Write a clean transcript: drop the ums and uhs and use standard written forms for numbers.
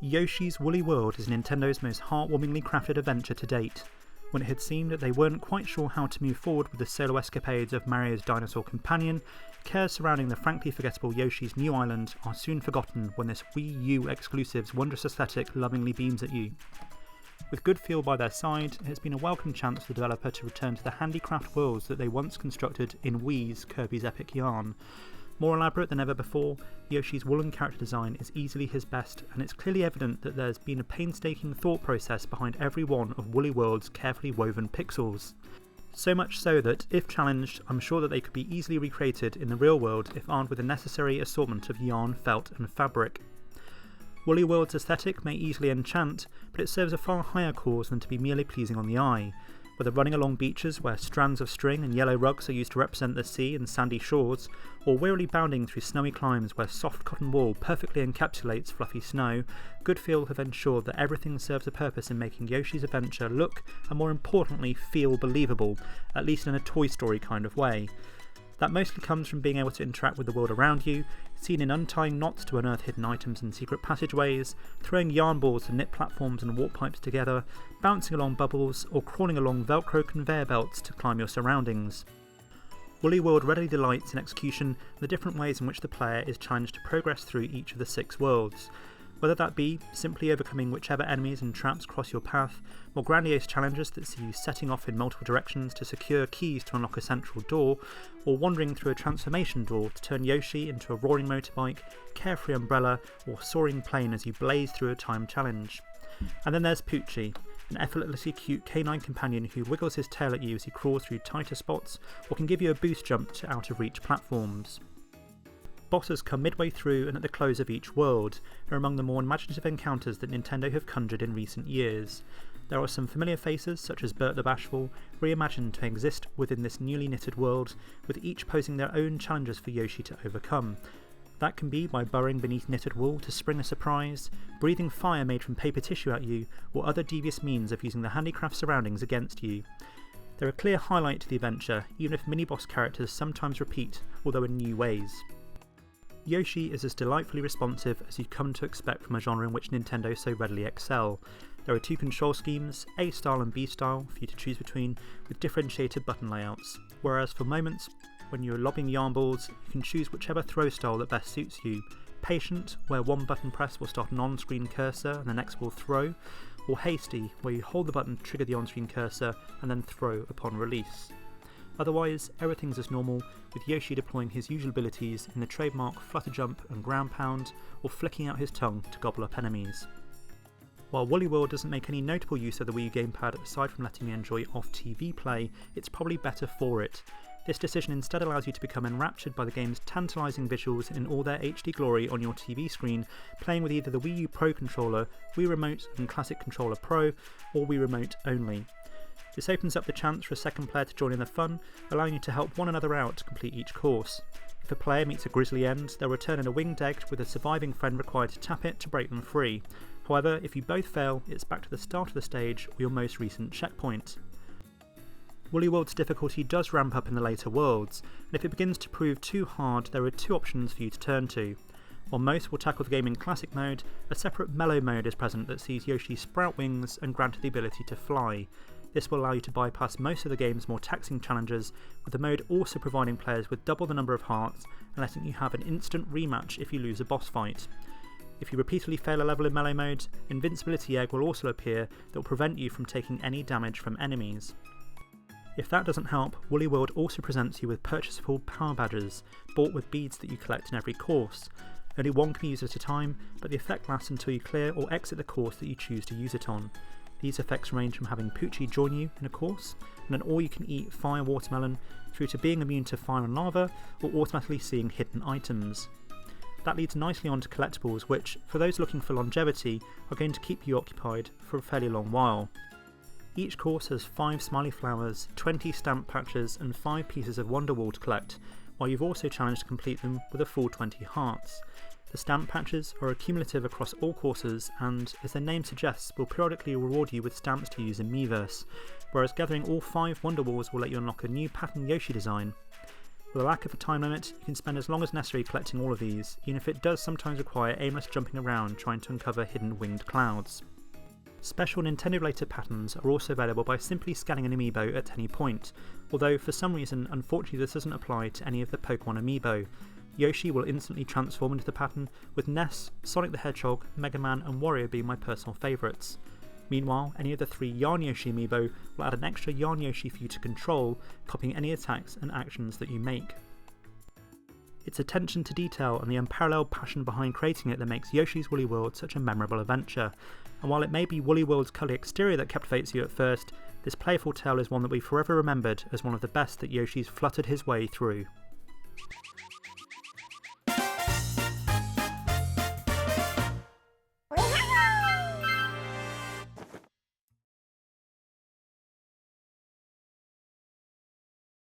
Yoshi's Woolly World is Nintendo's most heartwarmingly crafted adventure to date. When it had seemed that they weren't quite sure how to move forward with the solo escapades of Mario's dinosaur companion, cares surrounding the frankly forgettable Yoshi's New Island are soon forgotten when this Wii U exclusive's wondrous aesthetic lovingly beams at you. With good feel by their side, it has been a welcome chance for the developer to return to the handicraft worlds that they once constructed in Wii's Kirby's Epic Yarn. More elaborate than ever before, Yoshi's woolen character design is easily his best, and it's clearly evident that there's been a painstaking thought process behind every one of Woolly World's carefully woven pixels. So much so that, if challenged, I'm sure that they could be easily recreated in the real world if armed with the necessary assortment of yarn, felt and fabric. Woolly World's aesthetic may easily enchant, but it serves a far higher cause than to be merely pleasing on the eye. Whether running along beaches where strands of string and yellow rugs are used to represent the sea and sandy shores, or wearily bounding through snowy climes where soft cotton wool perfectly encapsulates fluffy snow, good feel have ensured that everything serves a purpose in making Yoshi's adventure look, and more importantly feel believable, at least in a Toy Story kind of way. That mostly comes from being able to interact with the world around you, seen in untying knots to unearth hidden items and secret passageways, throwing yarn balls to knit platforms and warp pipes together, bouncing along bubbles, or crawling along Velcro conveyor belts to climb your surroundings. Woolly World readily delights in execution and the different ways in which the player is challenged to progress through each of the 6 worlds. Whether that be simply overcoming whichever enemies and traps cross your path, or grandiose challenges that see you setting off in multiple directions to secure keys to unlock a central door, or wandering through a transformation door to turn Yoshi into a roaring motorbike, carefree umbrella, or soaring plane as you blaze through a timed challenge. And then there's Poochie, an effortlessly cute canine companion who wiggles his tail at you as he crawls through tighter spots, or can give you a boost jump to out-of-reach platforms. Bosses come midway through and at the close of each world, and are among the more imaginative encounters that Nintendo have conjured in recent years. There are some familiar faces, such as Bert the Bashful, reimagined to exist within this newly knitted world, with each posing their own challenges for Yoshi to overcome. That can be by burrowing beneath knitted wool to spring a surprise, breathing fire made from paper tissue at you, or other devious means of using the handicraft surroundings against you. They're a clear highlight to the adventure, even if mini-boss characters sometimes repeat, although in new ways. Yoshi is as delightfully responsive as you've come to expect from a genre in which Nintendo so readily excel. There are 2 control schemes, A style and B style, for you to choose between, with differentiated button layouts, whereas for moments when you're lobbing yarn balls, you can choose whichever throw style that best suits you. Patient, where one button press will start an on-screen cursor and the next will throw, or Hasty, where you hold the button to trigger the on-screen cursor and then throw upon release. Otherwise, everything's as normal, with Yoshi deploying his usual abilities in the trademark flutter jump and ground pound, or flicking out his tongue to gobble up enemies. While Woolly World doesn't make any notable use of the Wii U gamepad aside from letting me enjoy off-TV play, it's probably better for it. This decision instead allows you to become enraptured by the game's tantalising visuals in all their HD glory on your TV screen, playing with either the Wii U Pro Controller, Wii Remote and Classic Controller Pro, or Wii Remote only. This opens up the chance for a second player to join in the fun, allowing you to help one another out to complete each course. If a player meets a grisly end, they'll return in a winged egg with a surviving friend required to tap it to break them free. However, if you both fail, it's back to the start of the stage or your most recent checkpoint. Woolly World's difficulty does ramp up in the later worlds, and if it begins to prove too hard, there are 2 options for you to turn to. While most will tackle the game in classic mode, a separate mellow mode is present that sees Yoshi sprout wings and granted the ability to fly. This will allow you to bypass most of the game's more taxing challenges, with the mode also providing players with double the number of hearts and letting you have an instant rematch if you lose a boss fight. If you repeatedly fail a level in melee mode, Invincibility Egg will also appear that will prevent you from taking any damage from enemies. If that doesn't help, Woolly World also presents you with purchasable power badges, bought with beads that you collect in every course. Only one can be used at a time, but the effect lasts until you clear or exit the course that you choose to use it on. These effects range from having Poochie join you in a course, and an all-you-can-eat fire watermelon, through to being immune to fire and lava, or automatically seeing hidden items. That leads nicely on to collectibles, which, for those looking for longevity, are going to keep you occupied for a fairly long while. Each course has 5 smiley flowers, 20 stamp patches and 5 pieces of Wonderwall to collect, while you've also challenged to complete them with a full 20 hearts. The stamp patches are accumulative across all courses and, as their name suggests, will periodically reward you with stamps to use in Miiverse, whereas gathering all 5 Wonderwalls will let you unlock a new pattern Yoshi design. With a lack of a time limit, you can spend as long as necessary collecting all of these, even if it does sometimes require aimless jumping around trying to uncover hidden winged clouds. Special Nintendo-related patterns are also available by simply scanning an amiibo at any point, although for some reason unfortunately this doesn't apply to any of the Pokemon amiibo. Yoshi will instantly transform into the pattern, with Ness, Sonic the Hedgehog, Mega Man and Wario being my personal favourites. Meanwhile, any of the 3 Yarn Yoshi amiibo will add an extra Yarn Yoshi for you to control, copying any attacks and actions that you make. It's attention to detail and the unparalleled passion behind creating it that makes Yoshi's Woolly World such a memorable adventure, and while it may be Woolly World's colourful exterior that captivates you at first, this playful tale is one that we forever remembered as one of the best that Yoshi's fluttered his way through.